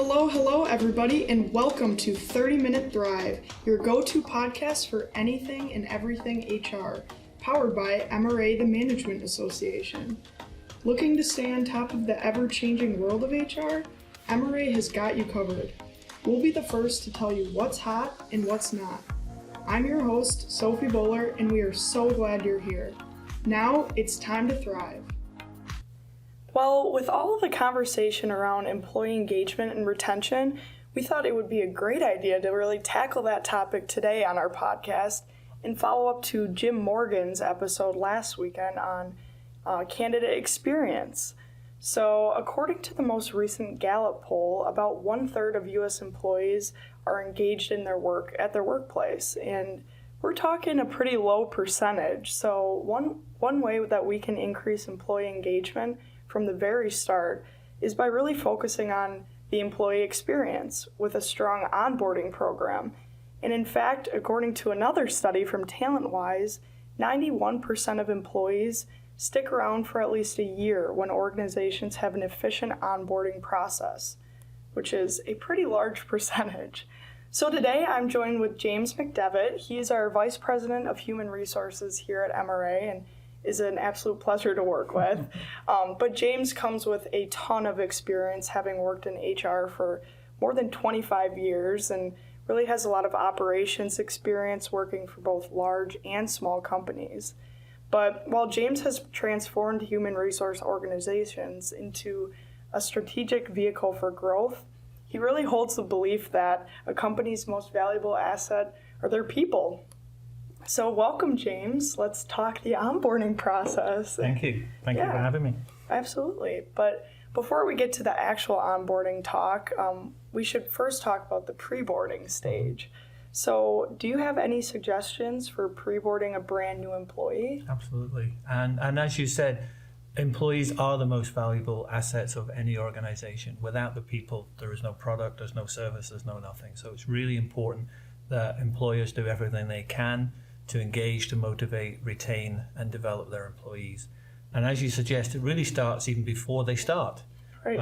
Hello, everybody, and welcome to 30-Minute Thrive, your go-to podcast for anything and everything HR, powered by MRA, the Management Association. Looking to stay on top of the ever-changing world of HR? MRA has got you covered. We'll be the first to tell you what's hot and what's not. I'm your host, Sophie Bowler, and we are so glad you're here. Now, it's time to thrive. Well, with all of the conversation around employee engagement and retention, we thought it would be a great idea to really tackle that topic today on our podcast and follow up to Jim Morgan's episode last weekend on candidate experience. So, according to the most recent Gallup poll, about 1/3 of U.S. employees are engaged in their work at their workplace, and we're talking a pretty low percentage. So, one way that we can increase employee engagement from the very start is by really focusing on the employee experience with a strong onboarding program. And in fact, according to another study from TalentWise, 91% of employees stick around for at least a year when organizations have an efficient onboarding process, which is a pretty large percentage. So today I'm joined with James McDevitt. He's our Vice President of Human Resources here at MRA and is an absolute pleasure to work with. But James comes with a ton of experience, having worked in HR for more than 25 years and really has a lot of operations experience working for both large and small companies. But while James has transformed human resource organizations into a strategic vehicle for growth, he really holds the belief that a company's most valuable asset are their people. So welcome, James. Let's talk the onboarding process. Thank you. Thank you for having me. Absolutely. But before we get to the actual onboarding talk, we should first talk about the preboarding stage. So do you have any suggestions for preboarding a brand new employee? Absolutely. And as you said, employees are the most valuable assets of any organization. Without the people, there is no product, there's no service, there's no nothing. So it's really important that employers do everything they can to engage, to motivate, retain, and develop their employees. And as you suggest, it really starts even before they start. Right.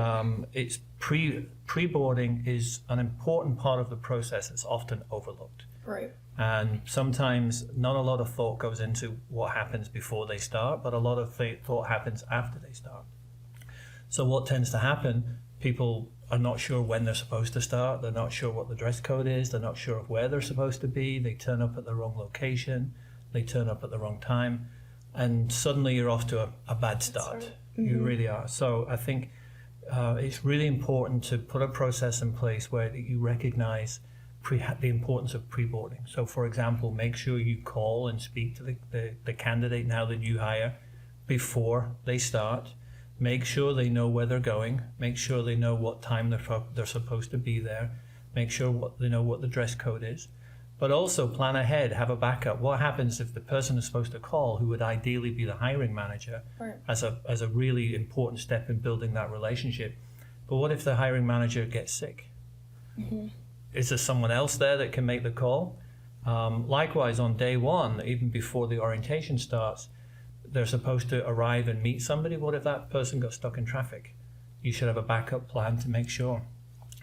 It's preboarding is an important part of the process that's often overlooked. Right. And sometimes not a lot of thought goes into what happens before they start, but a lot of thought happens after they start. So what tends to happen, people are not sure when they're supposed to start, they're not sure what the dress code is, they're not sure of where they're supposed to be, they turn up at the wrong location, they turn up at the wrong time, and suddenly you're off to a bad start. Mm-hmm. You really are. So I think it's really important to put a process in place where you recognize the importance of preboarding. So for example, make sure you call and speak to the candidate, now the new hire, before they start. Make sure they know where they're going. Make sure they know what time they're supposed to be there. Make sure they know what the dress code is. But also plan ahead, have a backup. What happens if the person is supposed to call, who would ideally be the hiring manager, right, as a really important step in building that relationship? But what if the hiring manager gets sick? Mm-hmm. Is there someone else there that can make the call? Likewise, on day one, even before the orientation starts, they're supposed to arrive and meet somebody. What if that person got stuck in traffic? You should have a backup plan to make sure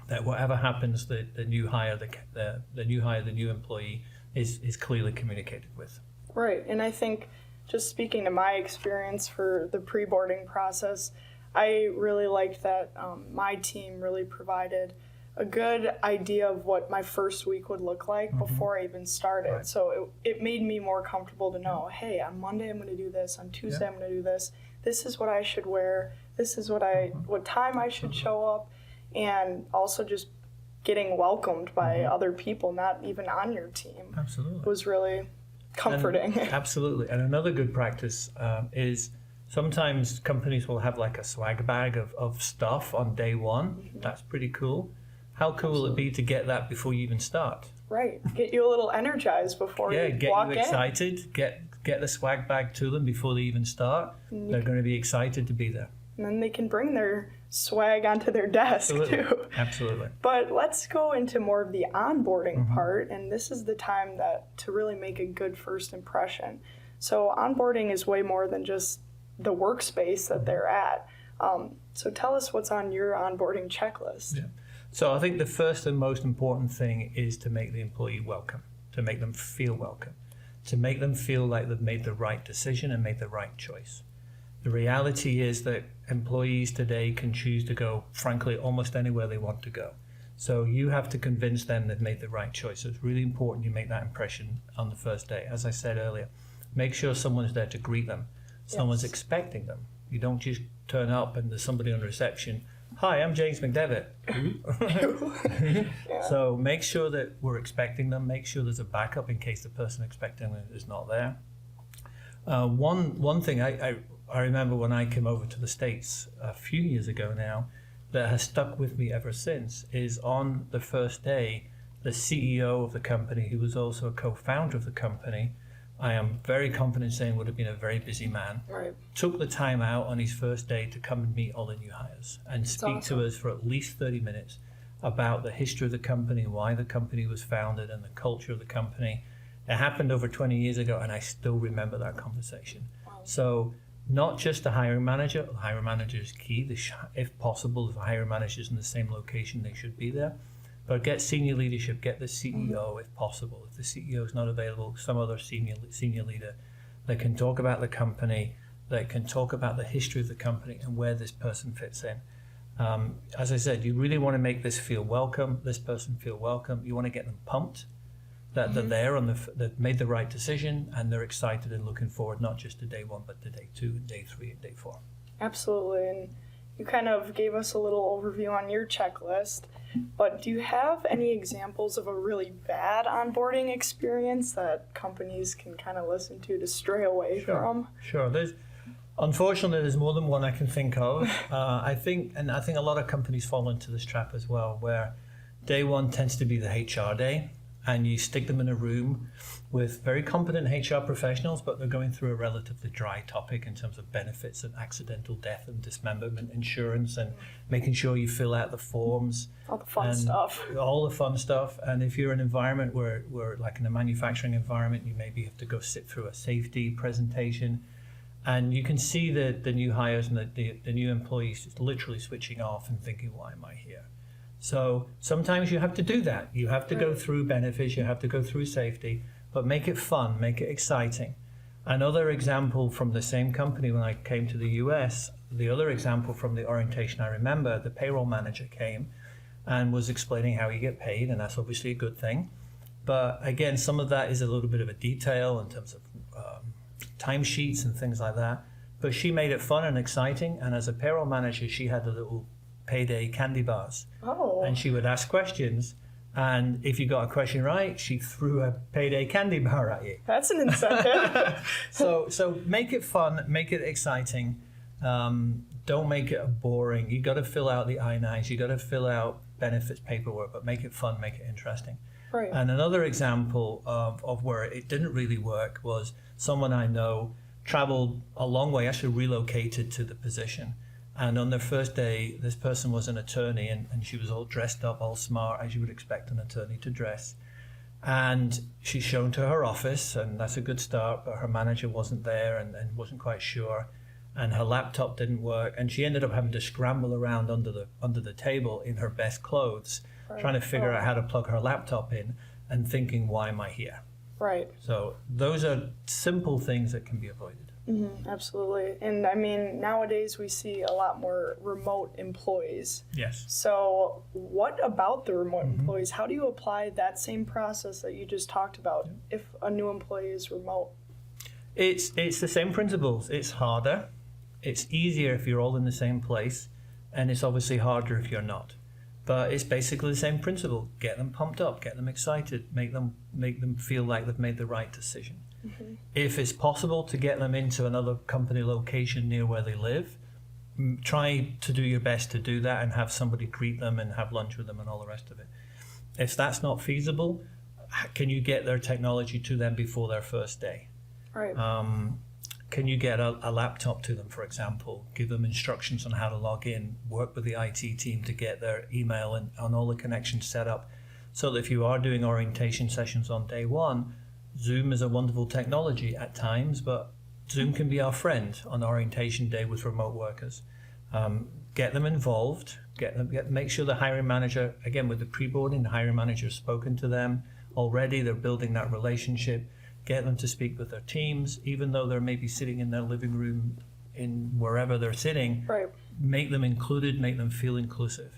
that whatever happens, the new hire, the new employee is clearly communicated with. Right, and I think just speaking to my experience for the preboarding process, I really liked that my team really provided a good idea of what my first week would look like mm-hmm. before I even started. Right. So it made me more comfortable to know, hey, on Monday I'm going to do this, on Tuesday I'm going to do this, this is what I should wear, this is what time I should show up, and also just getting welcomed by mm-hmm. other people, not even on your team. Absolutely. Was really comforting. Absolutely. And another good practice is sometimes companies will have like a swag bag of stuff on day one. Mm-hmm. That's pretty cool. How cool will it be to get that before you even start? Right. Get you a little energized before you walk in. Yeah, get you excited. Get the swag bag to them before they even start. They're going to be excited to be there. And then they can bring their swag onto their desk, too. Absolutely. But let's go into more of the onboarding mm-hmm. part, and this is the time to really make a good first impression. So onboarding is way more than just the workspace that they're at. So tell us what's on your onboarding checklist. Yeah. So I think the first and most important thing is to make the employee welcome, to make them feel welcome, to make them feel like they've made the right decision and made the right choice. The reality is that employees today can choose to go, frankly, almost anywhere they want to go. So you have to convince them they've made the right choice. So it's really important you make that impression on the first day. As I said earlier, make sure someone's there to greet them. Someone's expecting them. You don't just turn up and there's somebody on reception. Hi, I'm James McDevitt. So make sure that we're expecting them. Make sure there's a backup in case the person expecting them is not there. One thing I remember when I came over to the States a few years ago now that has stuck with me ever since is on the first day, the CEO of the company, who was also a co-founder of the company, I am very confident saying would have been a very busy man, took the time out on his first day to come and meet all the new hires and speak to us for at least 30 minutes about the history of the company, why the company was founded and the culture of the company. It happened over 20 years ago and I still remember that conversation. So not just the hiring manager is key. If possible, if a hiring manager is in the same location, they should be there. But get senior leadership, get the CEO if possible. If the CEO is not available, some other senior leader that can talk about the company, that can talk about the history of the company and where this person fits in. As I said, you really want to make this person feel welcome. You want to get them pumped that they're there they've made the right decision and they're excited and looking forward not just to day 1 but to day 2 and day 3 and day 4. Absolutely. And you kind of gave us a little overview on your checklist, but do you have any examples of a really bad onboarding experience that companies can kind of listen to stray away from? Sure. Unfortunately, there's more than one I can think of. I think a lot of companies fall into this trap as well, where day 1 tends to be the HR day, and you stick them in a room with very competent HR professionals, but they're going through a relatively dry topic in terms of benefits and accidental death and dismemberment insurance and making sure you fill out the forms. All the fun stuff. All the fun stuff. And if you're in an environment where like in a manufacturing environment, you maybe have to go sit through a safety presentation. And you can see the new hires and the new employees just literally switching off and thinking, why am I here? So sometimes you have to do that. You have to go through benefits, you have to go through safety, but make it fun, make it exciting. Another example from the same company when I came to the US, the other example from the orientation I remember, the payroll manager came and was explaining how you get paid, and that's obviously a good thing. But again, some of that is a little bit of a detail in terms of timesheets and things like that. But she made it fun and exciting, and as a payroll manager, she had a little payday candy bars. And she would ask questions, and if you got a question right, she threw a payday candy bar at you. That's an incentive. So make it fun, make it exciting. Don't make it boring. You got to fill out the I-9s, you got to fill out benefits paperwork, but make it fun, make it interesting. Right. And another example of where it didn't really work was someone I know traveled a long way, actually relocated to the position. And on their first day, this person was an attorney, and she was all dressed up, all smart, as you would expect an attorney to dress. And she's shown to her office, and that's a good start, but her manager wasn't there and wasn't quite sure. And her laptop didn't work, and she ended up having to scramble around under the table in her best clothes, trying to figure out how to plug her laptop in and thinking, why am I here? Right. So those are simple things that can be avoided. Mm-hmm, absolutely. And I mean, nowadays we see a lot more remote employees. Yes. So what about the remote employees? How do you apply that same process that you just talked about if a new employee is remote? It's the same principles. It's harder. It's easier if you're all in the same place, and it's obviously harder if you're not. But it's basically the same principle. Get them pumped up, get them excited, make them feel like they've made the right decision. Mm-hmm. If it's possible to get them into another company location near where they live, try to do your best to do that and have somebody greet them and have lunch with them and all the rest of it. If that's not feasible, can you get their technology to them before their first day? Right. Can you get a laptop to them, for example, give them instructions on how to log in, work with the IT team to get their email and all the connections set up, so that if you are doing orientation sessions on day 1, Zoom is a wonderful technology at times, but Zoom can be our friend on orientation day with remote workers. get them involved, make sure the hiring manager, again with the pre-boarding, the hiring manager has spoken to them already, they're building that relationship, get them to speak with their teams, even though they're maybe sitting in their living room in wherever they're sitting, Right. make them included, make them feel inclusive.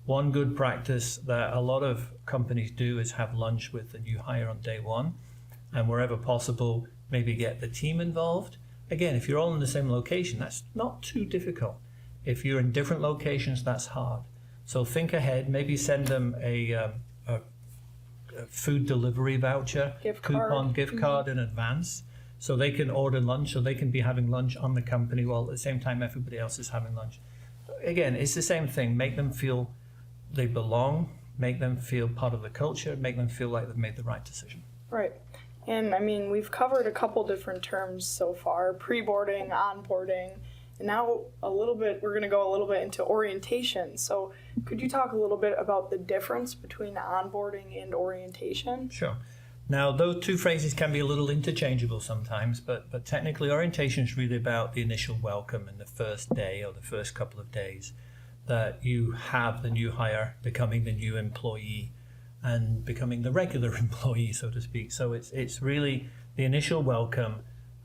One good practice that a lot of companies do is have lunch with the new hire on day one, and wherever possible, maybe get the team involved. Again, if you're all in the same location, that's not too difficult. If you're in different locations, that's hard. So think ahead, maybe send them a food delivery voucher, gift card in advance, so they can order lunch, so they can be having lunch on the company while at the same time everybody else is having lunch. Again, it's the same thing. Make them feel they belong, make them feel part of the culture, make them feel like they've made the right decision. Right. And I mean, we've covered a couple different terms so far, pre-boarding, onboarding, and now we're going to go a little bit into orientation. So could you talk a little bit about the difference between onboarding and orientation? Sure. Now, those two phrases can be a little interchangeable sometimes, but technically orientation is really about the initial welcome in the first day or the first couple of days that you have the new hire becoming the new employee and becoming the regular employee, so to speak. So it's really the initial welcome,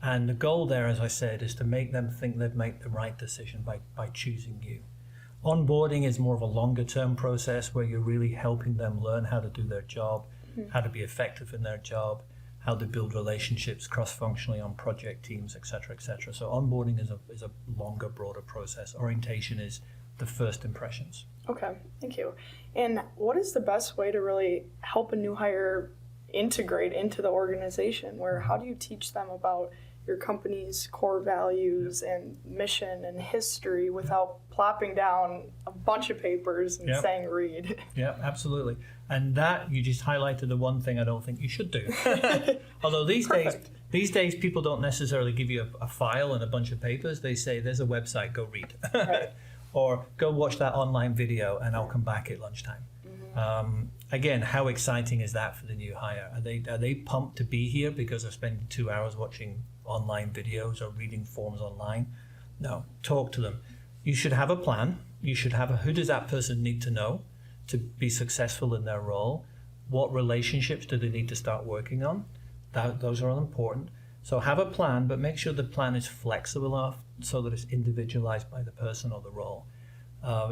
and the goal there, as I said, is to make them think they've made the right decision by choosing you. Onboarding is more of a longer term process where you're really helping them learn how to do their job, how to be effective in their job, how to build relationships cross-functionally on project teams, etc., etc. So onboarding is a longer, broader process. Orientation is the first impressions. Okay, thank you. And what is the best way to really help a new hire integrate into the organization? How do you teach them about your company's core values and mission and history without plopping down a bunch of papers and saying read? Yeah, absolutely. And that, you just highlighted the one thing I don't think you should do. Although these days people don't necessarily give you a file and a bunch of papers. They say, there's a website, go read. Right. Or go watch that online video and I'll come back at lunchtime. Again, how exciting is that for the new hire? Are they pumped to be here because they're spending 2 hours watching online videos or reading forms online? No, talk to them. You should have a plan. You should have who does that person need to know to be successful in their role? What relationships do they need to start working on? Those are all important. So have a plan, but make sure the plan is flexible enough so that it's individualized by the person or the role.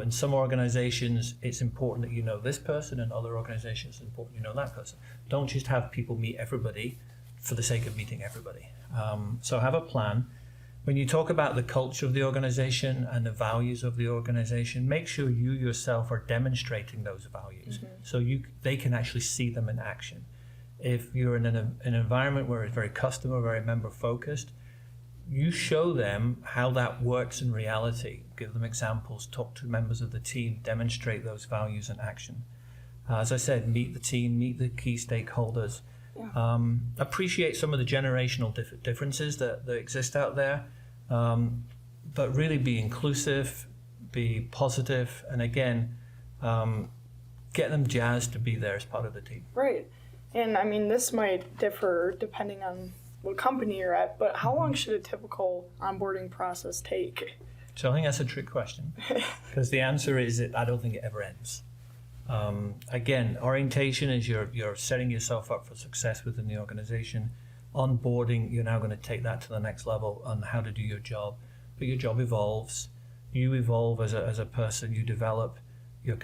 In some organizations, it's important that you know this person, and other organizations, it's important you know that person. Don't just have people meet everybody for the sake of meeting everybody. So have a plan. When you talk about the culture of the organization and the values of the organization, make sure you yourself are demonstrating those values so they can actually see them in action. If you're in an environment where it's very customer, very member focused, you show them how that works in reality. Give them examples, talk to members of the team, demonstrate those values in action. As I said, meet the team, meet the key stakeholders. Appreciate some of the generational differences that exist out there, but really be inclusive, be positive, and again, get them jazzed to be there as part of the team. Right. And I mean, this might differ depending on what company you're at, but how long should a typical onboarding process take? So I think that's a trick question, because the answer is I don't think it ever ends. Again, orientation is you're setting yourself up for success within the organization. Onboarding, you're now going to take that to the next level on how to do your job. But your job evolves. You evolve as a person. You develop. You're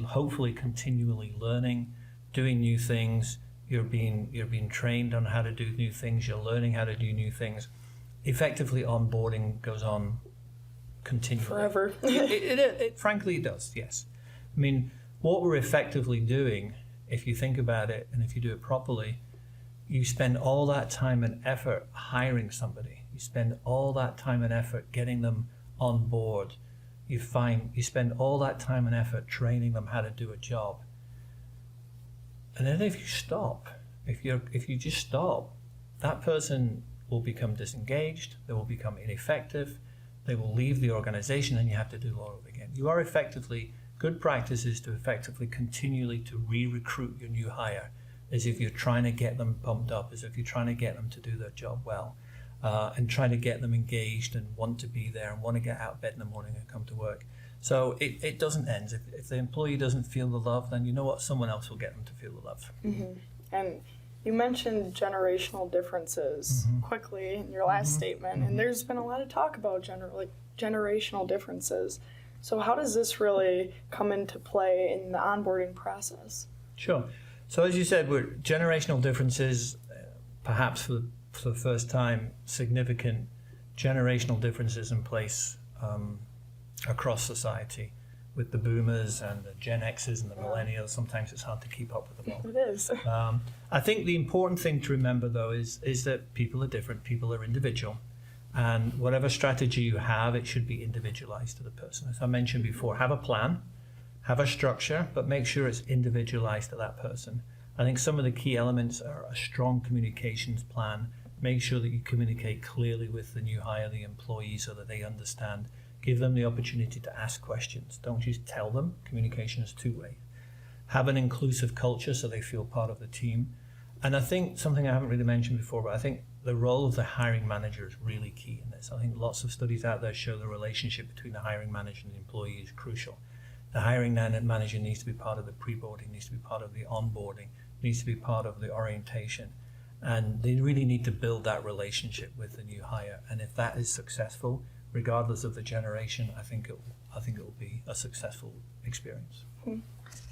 hopefully continually learning, doing new things. You're being trained on how to do new things. You're learning how to do new things. Effectively, onboarding goes on continually. Forever. It frankly does, yes. I mean, what we're effectively doing, if you think about it and if you do it properly, you spend all that time and effort hiring somebody. You spend all that time and effort getting them on board. You spend all that time and effort training them how to do a job. And then if you stop, if you just stop, that person will become disengaged, they will become ineffective, they will leave the organization, and you have to do it all over again. You are effectively, good practice is to effectively continually to re-recruit your new hire, as if you're trying to get them pumped up, as if you're trying to get them to do their job well, and trying to get them engaged and want to be there and want to get out of bed in the morning and come to work. So it doesn't end. If the employee doesn't feel the love, then you know what? Someone else will get them to feel the love. Mm-hmm. And you mentioned generational differences quickly in your last statement, and there's been a lot of talk about generational differences. So how does this really come into play in the onboarding process? Sure. So as you said, generational differences, perhaps for the first time, significant generational differences in place across society with the boomers and the Gen X's and the millennials. Sometimes it's hard to keep up with them all. It is. I think the important thing to remember, though, is that people are different, people are individual, and whatever strategy you have, it should be individualized to the person. As I mentioned before, have a plan, have a structure, but make sure it's individualized to that person. I think some of the key elements are a strong communications plan. Make sure that you communicate clearly with the new hire, the employee, so that they understand. Give them the opportunity to ask questions. Don't just tell them. Communication is two-way. Have an inclusive culture so they feel part of the team. And I think something I haven't really mentioned before, but I think the role of the hiring manager is really key in this. I think lots of studies out there show the relationship between the hiring manager and the employee is crucial. The hiring manager needs to be part of the preboarding, needs to be part of the onboarding, needs to be part of the orientation. And they really need to build that relationship with the new hire. And if that is successful, regardless of the generation, I think it will be a successful experience.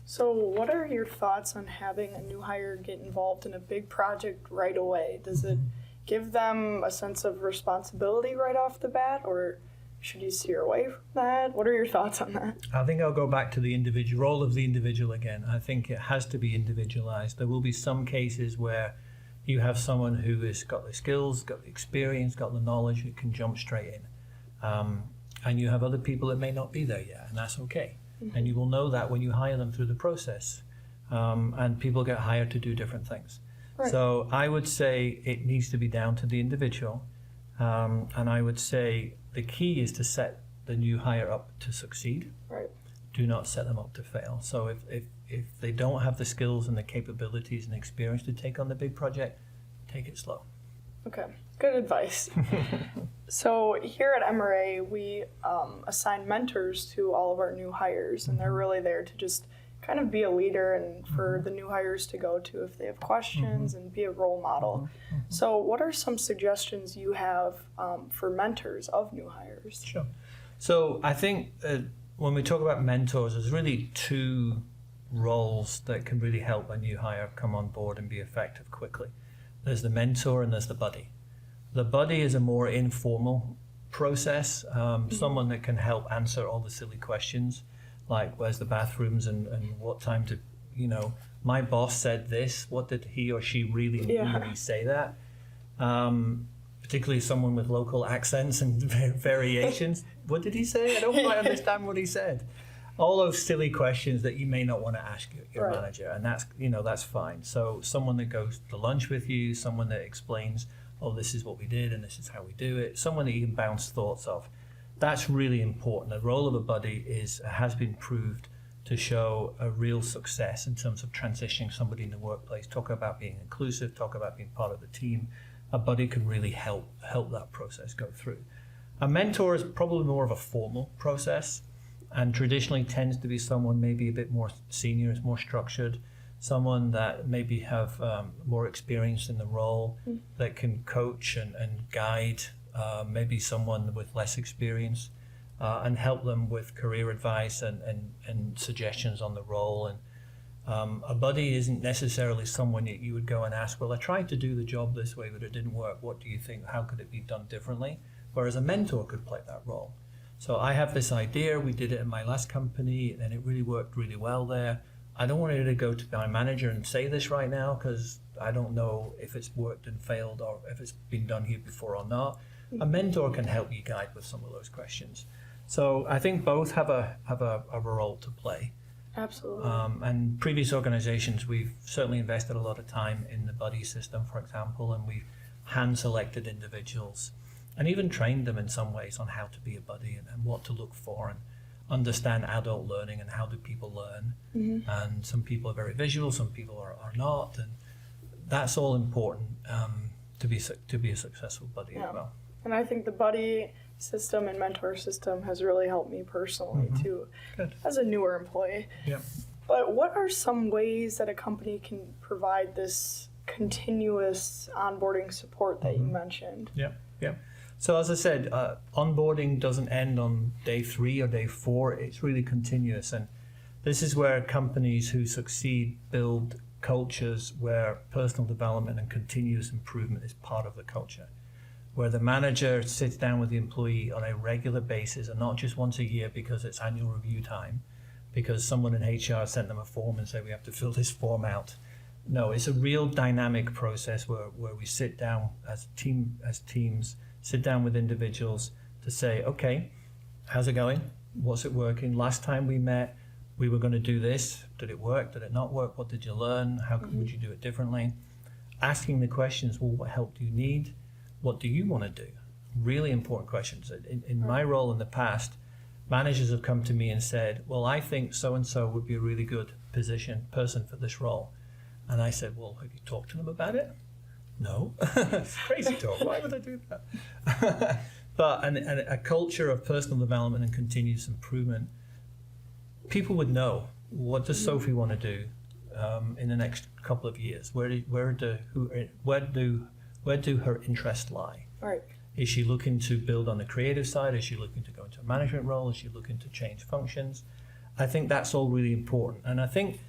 So what are your thoughts on having a new hire get involved in a big project right away? Does it give them a sense of responsibility right off the bat, or should you steer away from that? What are your thoughts on that? I think I'll go back to the individual role of the individual again. I think it has to be individualized. There will be some cases where you have someone who has got the skills, got the experience, got the knowledge, who can jump straight in. And you have other people that may not be there yet, and that's okay. And you will know that when you hire them through the process. And people get hired to do different things. Right. So I would say it needs to be down to the individual. And I would say the key is to set the new hire up to succeed. Right. Do not set them up to fail. So if they don't have the skills and the capabilities and experience to take on the big project, take it slow. Okay, good advice. So here at MRA, we assign mentors to all of our new hires, and they're really there to just kind of be a leader and for the new hires to go to if they have questions and be a role model. So what are some suggestions you have for mentors of new hires? Sure. So I think when we talk about mentors, there's really two roles that can really help a new hire come on board and be effective quickly. There's the mentor and there's the buddy. The buddy is a more informal process, someone that can help answer all the silly questions, like where's the bathrooms and what time to, my boss said this, what did he or she really mean when he say that? Particularly someone with local accents and variations. What did he say? I don't quite understand what he said. All those silly questions that you may not want to ask your manager, and that's fine. So someone that goes to lunch with you, someone that explains, oh, this is what we did and this is how we do it, someone that you can bounce thoughts off. That's really important. The role of a buddy has been proved to show a real success in terms of transitioning somebody in the workplace. Talk about being inclusive, talk about being part of the team. A buddy can really help that process go through. A mentor is probably more of a formal process, and traditionally tends to be someone maybe a bit more senior, is more structured, someone that maybe have more experience in the role, that can coach and guide maybe someone with less experience and help them with career advice and suggestions on the role. And a buddy isn't necessarily someone that you would go and ask, well, I tried to do the job this way, but it didn't work. What do you think? How could it be done differently? Whereas a mentor could play that role. So I have this idea, we did it in my last company, and it really worked really well there. I don't want you to go to my manager and say this right now because I don't know if it's worked and failed or if it's been done here before or not. A mentor can help you guide with some of those questions. So I think both have a role to play. Absolutely. And previous organizations, we've certainly invested a lot of time in the buddy system, for example, and we've hand-selected individuals and even trained them in some ways on how to be a buddy and what to look for and understand adult learning and how do people learn. And some people are very visual, some people are not, and that's all important to be a successful buddy as well. And I think the buddy system and mentor system has really helped me personally too, Good. as a newer employee. Yeah. But what are some ways that a company can provide this continuous onboarding support that you mentioned? Yeah. So as I said, onboarding doesn't end on day 3 or day 4. It's really continuous. And this is where companies who succeed build cultures where personal development and continuous improvement is part of the culture, where the manager sits down with the employee on a regular basis and not just once a year because it's annual review time, because someone in HR sent them a form and said we have to fill this form out. No, it's a real dynamic process where we sit down as teams, sit down with individuals to say, okay, how's it going? What's it working? Last time we met, we were going to do this. Did it work? Did it not work? What did you learn? How would you do it differently? Asking the questions, well, what help do you need? What do you want to do? Really important questions. In my role in the past, managers have come to me and said, well, I think so-and-so would be a really good person for this role. And I said, well, have you talked to them about it? No. It's crazy talk. Why would I do that? But a culture of personal development and continuous improvement, people would know, what does Sophie want to do in the next couple of years? Where do her interests lie? Right. Is she looking to build on the creative side? Is she looking to go into a management role? Is she looking to change functions? I think that's all really important. And I think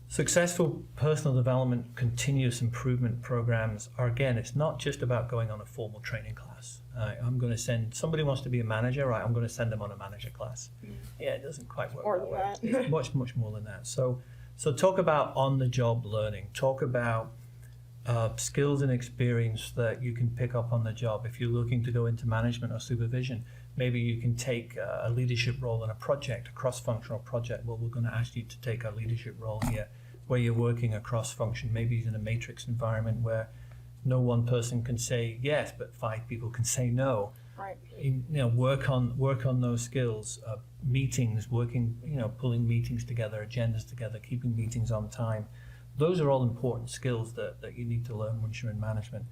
successful personal development, continuous improvement programs are, again, it's not just about going on a formal training class. I'm going to send, somebody wants to be a manager, right? I'm going to send them on a manager class. Yeah, it doesn't quite work that way. It's much, much more than that. So talk about on-the-job learning. Talk about skills and experience that you can pick up on the job. If you're looking to go into management or supervision, maybe you can take a leadership role in a project, a cross-functional project. Well, we're going to ask you to take a leadership role here where you're working across function. Maybe it's in a matrix environment where no one person can say yes, but 5 people can say no. Right. Work on those skills. Meetings, pulling meetings together, agendas together, keeping meetings on time. Those are all important skills that you need to learn once you're in management.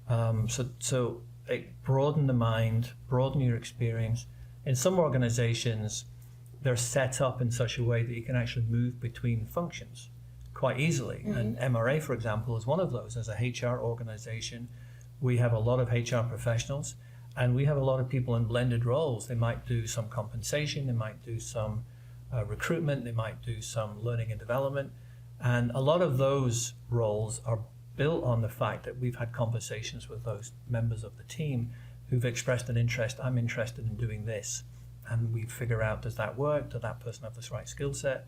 So broaden the mind, broaden your experience. In some organizations, they're set up in such a way that you can actually move between functions quite easily. And MRA, for example, is one of those. As a HR organization, we have a lot of HR professionals, and we have a lot of people in blended roles. They might do some compensation, they might do some recruitment, they might do some learning and development. And a lot of those roles are built on the fact that we've had conversations with those members of the team who've expressed an interest. I'm interested in doing this. And we figure out, does that work? Does that person have this right skill set?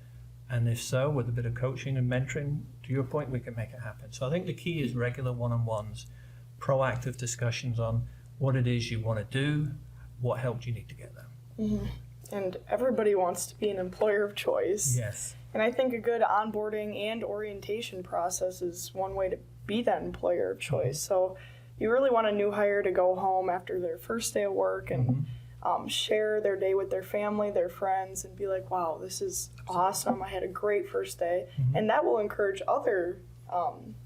And if so, with a bit of coaching and mentoring, to your point, we can make it happen. So I think the key is regular one-on-ones, proactive discussions on what it is you want to do, what help do you need to get there. And everybody wants to be an employer of choice. Yes. And I think a good onboarding and orientation process is one way to be that employer of choice. So you really want a new hire to go home after their first day of work and share their day with their family, their friends, and be like, wow, this is awesome. I had a great first day. And that will encourage other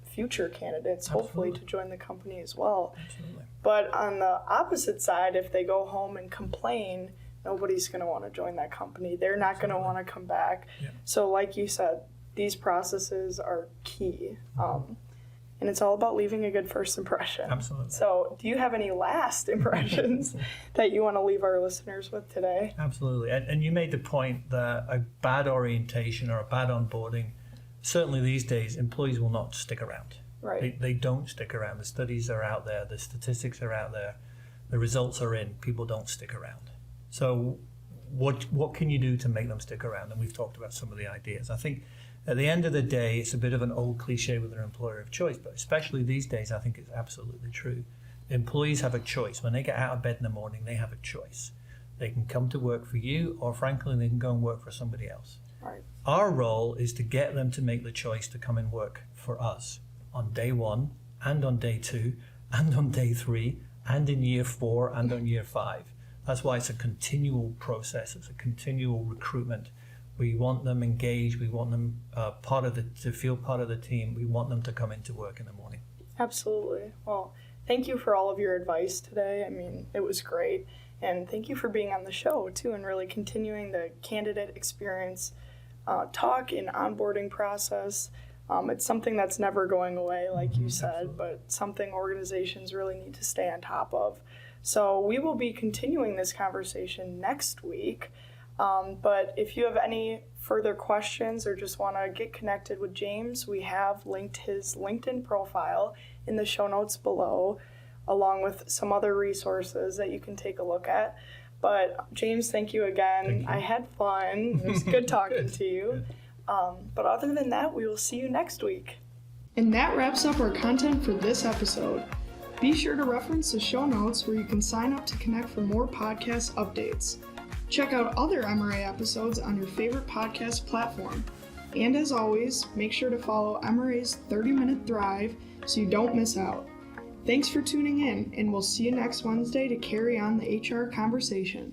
future candidates, hopefully, to join the company as well. Absolutely. But on the opposite side, if they go home and complain, nobody's going to want to join that company. They're not going to want to come back. Yeah. So like you said, these processes are key. And it's all about leaving a good first impression. Absolutely. So do you have any last impressions that you want to leave our listeners with today? Absolutely. And you made the point that a bad orientation or a bad onboarding, certainly these days, employees will not stick around. Right. They don't stick around. The studies are out there. The statistics are out there. The results are in. People don't stick around. So what can you do to make them stick around? And we've talked about some of the ideas. I think at the end of the day, it's a bit of an old cliche with an employer of choice, but especially these days, I think it's absolutely true. Employees have a choice. When they get out of bed in the morning, they have a choice. They can come to work for you, or frankly, they can go and work for somebody else. Right. Our role is to get them to make the choice to come and work for us on day 1, and on day 2, and on day 3, and in year 4, and on year 5. That's why it's a continual process. It's a continual recruitment. We want them engaged. We want them to feel part of the team. We want them to come into work in the morning. Absolutely. Well, thank you for all of your advice today. I mean, it was great. And thank you for being on the show, too, and really continuing the candidate experience talk and onboarding process. It's something that's never going away, like you said, but something organizations really need to stay on top of. So we will be continuing this conversation next week. But if you have any further questions or just want to get connected with James, we have linked his LinkedIn profile in the show notes below, along with some other resources that you can take a look at. But James, thank you again. Thank you. I had fun. It was good talking to you. But other than that, we will see you next week. And that wraps up our content for this episode. Be sure to reference the show notes where you can sign up to connect for more podcast updates. Check out other MRA episodes on your favorite podcast platform. And as always, make sure to follow MRA's 30-Minute Thrive so you don't miss out. Thanks for tuning in, and we'll see you next Wednesday to carry on the HR conversation.